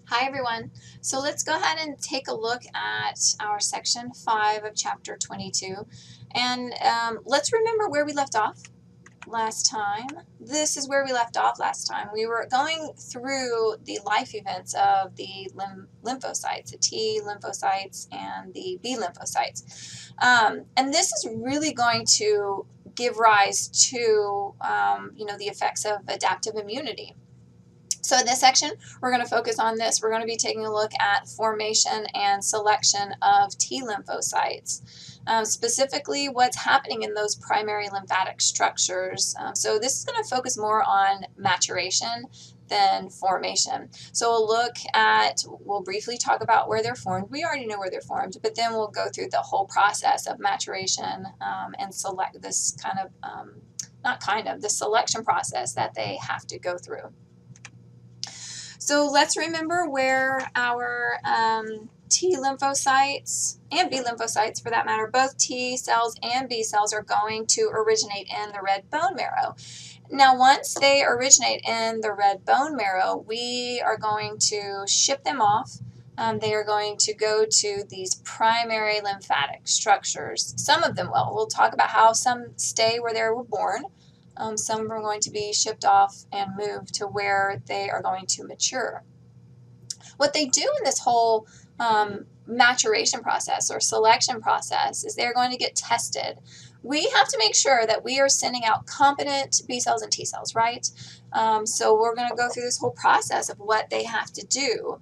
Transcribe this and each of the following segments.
Hi everyone. So let's go ahead and take a look at our section 5 of chapter 22 and let's remember where we left off last time. This is where we left off last time. We were going through the life events of the lymphocytes, the T lymphocytes and the B lymphocytes. And this is really going to give rise to the effects of adaptive immunity. So in this section, we're going to focus on this. We're going to be taking a look at formation and selection of T lymphocytes, specifically what's happening in those primary lymphatic structures. So this is going to focus more on maturation than formation. So we'll briefly talk about where they're formed. We already know where they're formed, but then we'll go through the whole process of maturation and select this the selection process that they have to go through. So let's remember where our T lymphocytes and B lymphocytes, for that matter, both T cells and B cells are going to originate in the red bone marrow. Now, once they originate in the red bone marrow, we are going to ship them off. They are going to go to these primary lymphatic structures. Some of them will. We'll talk about how some stay where they were born. Some are going to be shipped off and moved to where they are going to mature. What they do in this whole maturation process or selection process is they're going to get tested. We have to make sure that we are sending out competent B cells and T cells, right? So we're going to go through this whole process of what they have to do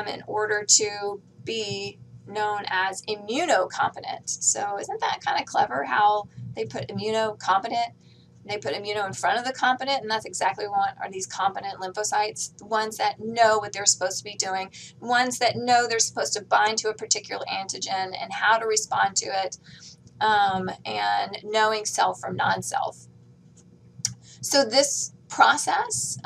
in order to be known as immunocompetent. So isn't that kind of clever how they put immunocompetent? They put immuno in front of the competent, and that's exactly what are these competent lymphocytes, the ones that know what they're supposed to be doing, ones that know they're supposed to bind to a particular antigen and how to respond to it, and knowing self from non-self. So this process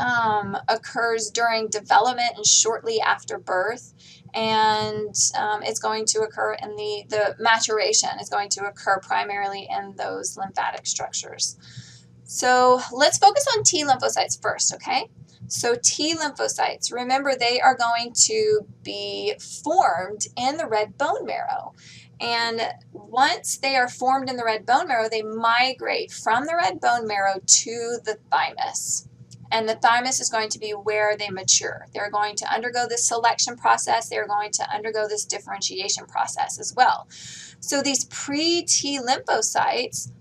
occurs during development and shortly after birth, and it's going to occur in the maturation is going to occur primarily in those lymphatic structures. So let's focus on T lymphocytes first, okay? So T lymphocytes, remember they are going to be formed in the red bone marrow. And once they are formed in the red bone marrow, they migrate from the red bone marrow to the thymus. And the thymus is going to be where they mature. They're going to undergo this selection process. They're going to undergo this differentiation process as well. So these pre-T lymphocytes,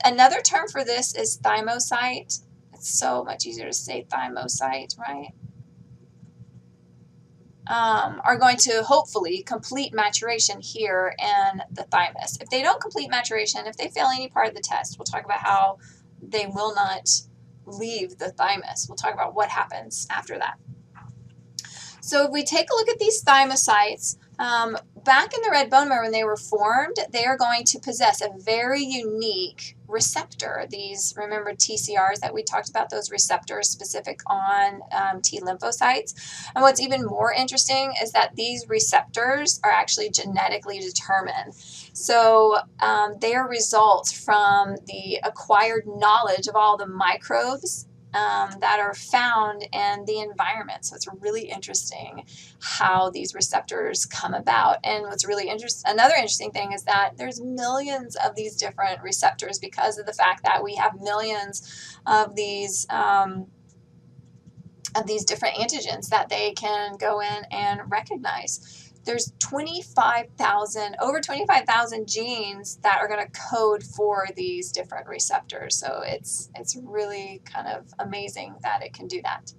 another term for this is thymocyte. It's so much easier to say thymocyte, right? Are going to hopefully complete maturation here in the thymus. If they don't complete maturation, if they fail any part of the test, we'll talk about how they will not leave the thymus. We'll talk about what happens after that. So if we take a look at these thymocytes, back in the red bone marrow when they were formed, they are going to possess a very unique receptor. These, remember TCRs that we talked about, those receptors specific on T lymphocytes. And what's even more interesting is that these receptors are actually genetically determined. So they are results from the acquired knowledge of all the microbes that are found in the environment. So it's really interesting how these receptors come about. And what's really another interesting thing is that there's millions of these different receptors because of the fact that we have millions of these different antigens that they can go in and recognize. There's over 25,000 genes that are going to code for these different receptors. So it's really kind of amazing that it can do that.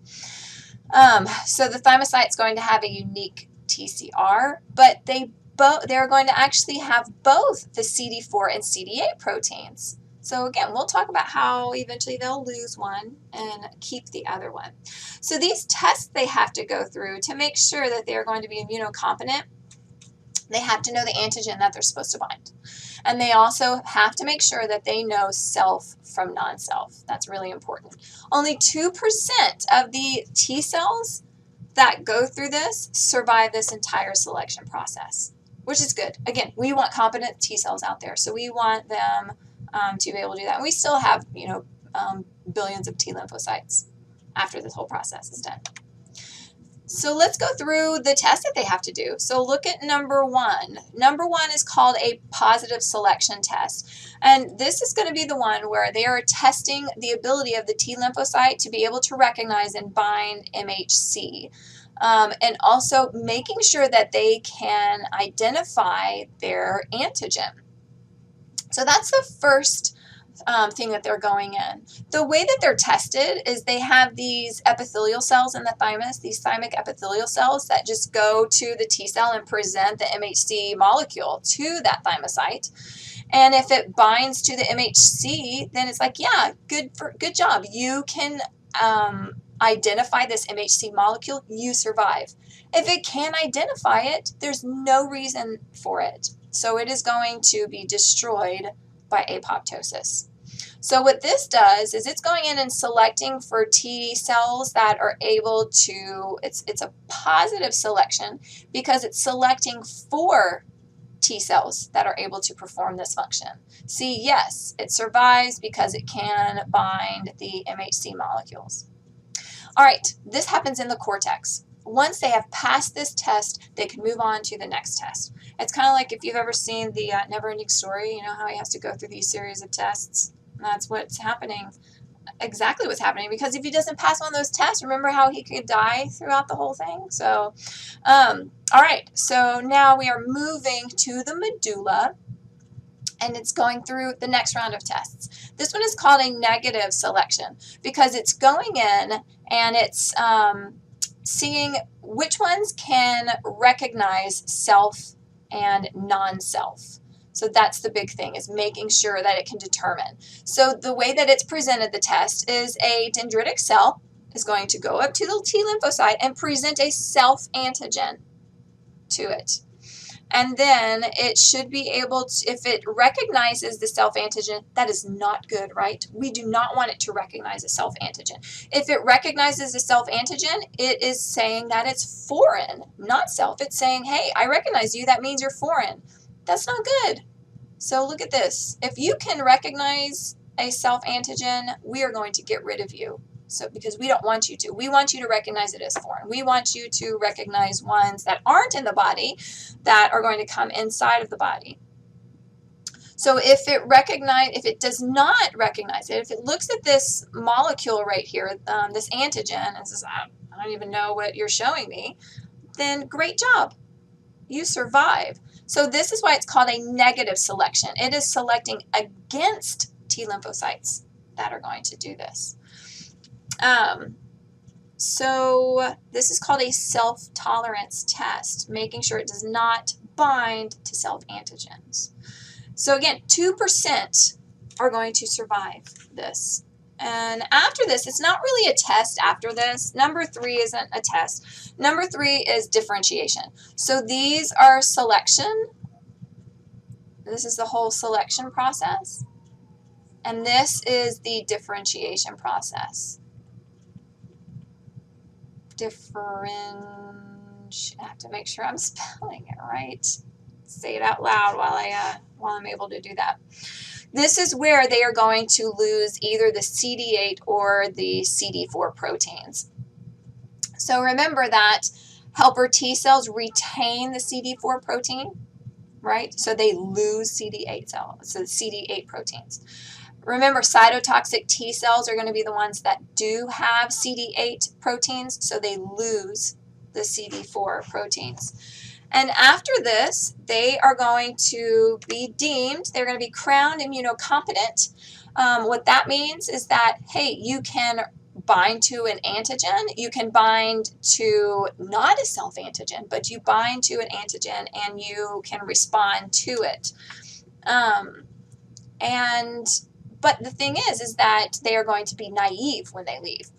So the thymocyte is going to have a unique TCR, but they're going to actually have both the CD4 and CD8 proteins. So again, we'll talk about how eventually they'll lose one and keep the other one. So these tests they have to go through to make sure that they're going to be immunocompetent. They have to know the antigen that they're supposed to bind. And they also have to make sure that they know self from non-self. That's really important. Only 2% of the T cells that go through this survive this entire selection process, which is good. Again, we want competent T cells out there, so we want them to be able to do that. And we still have, billions of T lymphocytes after this whole process is done. So let's go through the test that they have to do. So look at number 1. Number 1 is called a positive selection test. And this is going to be the one where they are testing the ability of the T lymphocyte to be able to recognize and bind MHC. And also making sure that they can identify their antigen. So that's the first thing that they're going in. The way that they're tested is they have these epithelial cells in the thymus, these thymic epithelial cells that just go to the T cell and present the MHC molecule to that thymocyte. And if it binds to the MHC, then it's like, yeah, good job. You can identify this MHC molecule, you survive. If it can't identify it, there's no reason for it. So it is going to be destroyed by apoptosis. So what this does is it's going in and selecting for T cells that are able to, it's a positive selection because it's selecting for T cells that are able to perform this function. See, yes, it survives because it can bind the MHC molecules. All right, this happens in the cortex. Once they have passed this test, they can move on to the next test. It's kind of like if you've ever seen the Never-Ending Story, you know how he has to go through these series of tests? That's what's happening, exactly what's happening, because if he doesn't pass one of those tests, remember how he could die throughout the whole thing? So, all right, so now we are moving to the medulla, and it's going through the next round of tests. This one is called a negative selection because it's going in and it's seeing which ones can recognize self and non-self. So that's the big thing, is making sure that it can determine. So the way that it's presented, the test, is a dendritic cell is going to go up to the T lymphocyte and present a self-antigen to it. And then it should be able to, if it recognizes the self-antigen, that is not good, right? We do not want it to recognize a self-antigen. If it recognizes a self-antigen, it is saying that it's foreign, not self. It's saying, hey, I recognize you. That means you're foreign. That's not good. So look at this. If you can recognize a self-antigen, we are going to get rid of you. So because we don't want you to. We want you to recognize it as foreign. We want you to recognize ones that aren't in the body that are going to come inside of the body. So if it does not recognize it, if it looks at this molecule right here, this antigen, and says, I don't even know what you're showing me, then great job. You survive. So this is why it's called a negative selection. It is selecting against T lymphocytes that are going to do this. So this is called a self-tolerance test, making sure it does not bind to self-antigens. So again, 2% are going to survive this. And after this, it's not really a test after this. Number 3 isn't a test. Number 3 is differentiation. So these are selection. This is the whole selection process. And this is the differentiation process. I have to make sure I'm spelling it right. Say it out loud while I'm able to do that. This is where they are going to lose either the CD8 or the CD4 proteins. So remember that helper T cells retain the CD4 protein, right? So they lose CD8 cells, so CD8 proteins. Remember, cytotoxic T cells are going to be the ones that do have CD8 proteins, so they lose the CD4 proteins. And after this, they are going to be deemed, they're going to be crowned immunocompetent. What that means is that, hey, you can bind to an antigen, you can bind to not a self-antigen, but you bind to an antigen and you can respond to it. But the thing is that they are going to be naive when they leave.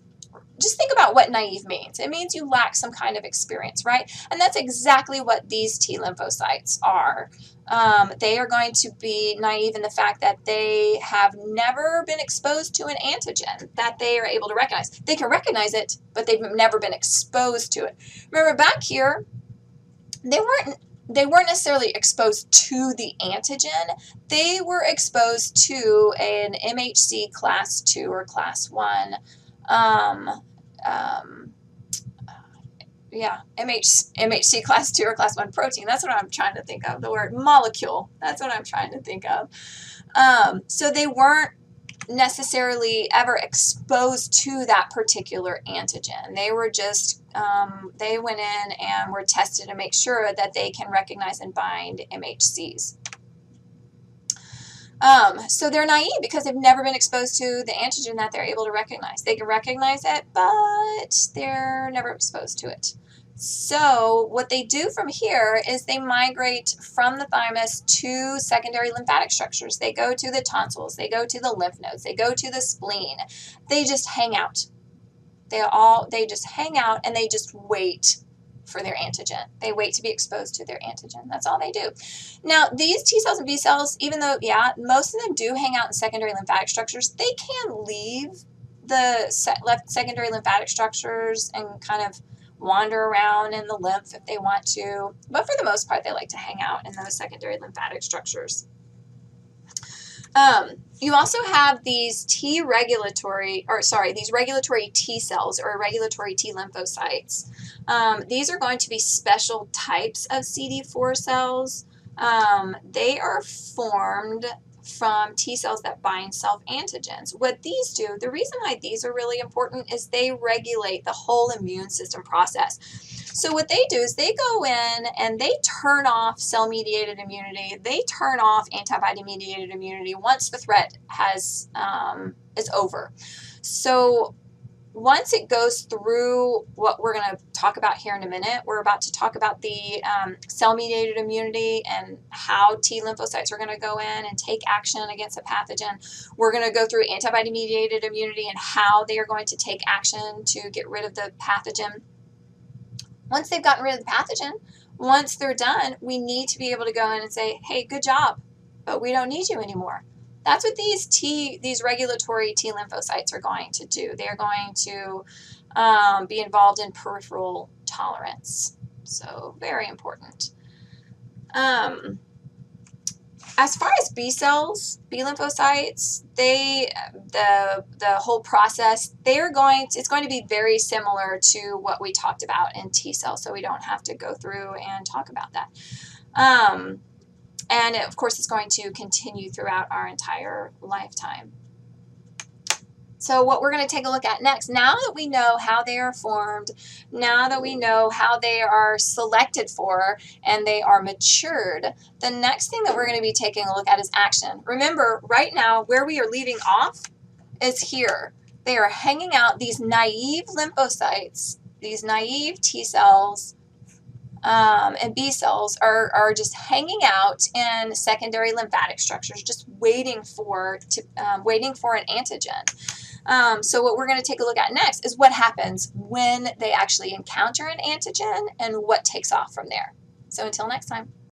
Just think about what naive means. It means you lack some kind of experience, right? And that's exactly what these T lymphocytes are. They are going to be naive in the fact that they have never been exposed to an antigen that they are able to recognize. They can recognize it, but they've never been exposed to it. Remember back here, they weren't necessarily exposed to the antigen. They were exposed to an MHC class 2 or class 1 MHC class 2 or class 1 protein. That's what I'm trying to think of. The word molecule. That's what I'm trying to think of. So they weren't necessarily ever exposed to that particular antigen. They were just, they went in and were tested to make sure that they can recognize and bind MHCs. So they're naive because they've never been exposed to the antigen that they're able to recognize. They can recognize it, but they're never exposed to it. So what they do from here is they migrate from the thymus to secondary lymphatic structures. They go to the tonsils. They go to the lymph nodes. They go to the spleen. They just hang out. They just hang out and they just wait for their antigen. They wait to be exposed to their antigen. That's all they do. Now, these T cells and B cells, even though, yeah, most of them do hang out in secondary lymphatic structures, they can leave the secondary lymphatic structures and kind of wander around in the lymph if they want to. But for the most part, they like to hang out in those secondary lymphatic structures. You also have these regulatory T cells or regulatory T lymphocytes. These are going to be special types of CD4 cells. They are formed from T cells that bind self-antigens. What these do, the reason why these are really important is they regulate the whole immune system process. So what they do is they go in and they turn off cell-mediated immunity. They turn off antibody-mediated immunity once the threat is over. So once it goes through what we're going to talk about here in a minute, we're about to talk about the cell-mediated immunity and how T lymphocytes are going to go in and take action against a pathogen. We're going to go through antibody-mediated immunity and how they are going to take action to get rid of the pathogen. Once they've gotten rid of the pathogen, once they're done, we need to be able to go in and say, hey, good job, but we don't need you anymore. That's what these regulatory T lymphocytes are going to do. They're going to be involved in peripheral tolerance. So very important. As far as B cells, B lymphocytes, the whole process, it's going to be very similar to what we talked about in T cells, so we don't have to go through and talk about that. And of course, it's going to continue throughout our entire lifetime. So what we're going to take a look at next, now that we know how they are formed, now that we know how they are selected for and they are matured, the next thing that we're going to be taking a look at is action. Remember, right now, where we are leaving off is here. They are hanging out, these naive lymphocytes, these naive T cells, and B cells are just hanging out in secondary lymphatic structures, just waiting for an antigen. So what we're going to take a look at next is what happens when they actually encounter an antigen and what takes off from there. So until next time.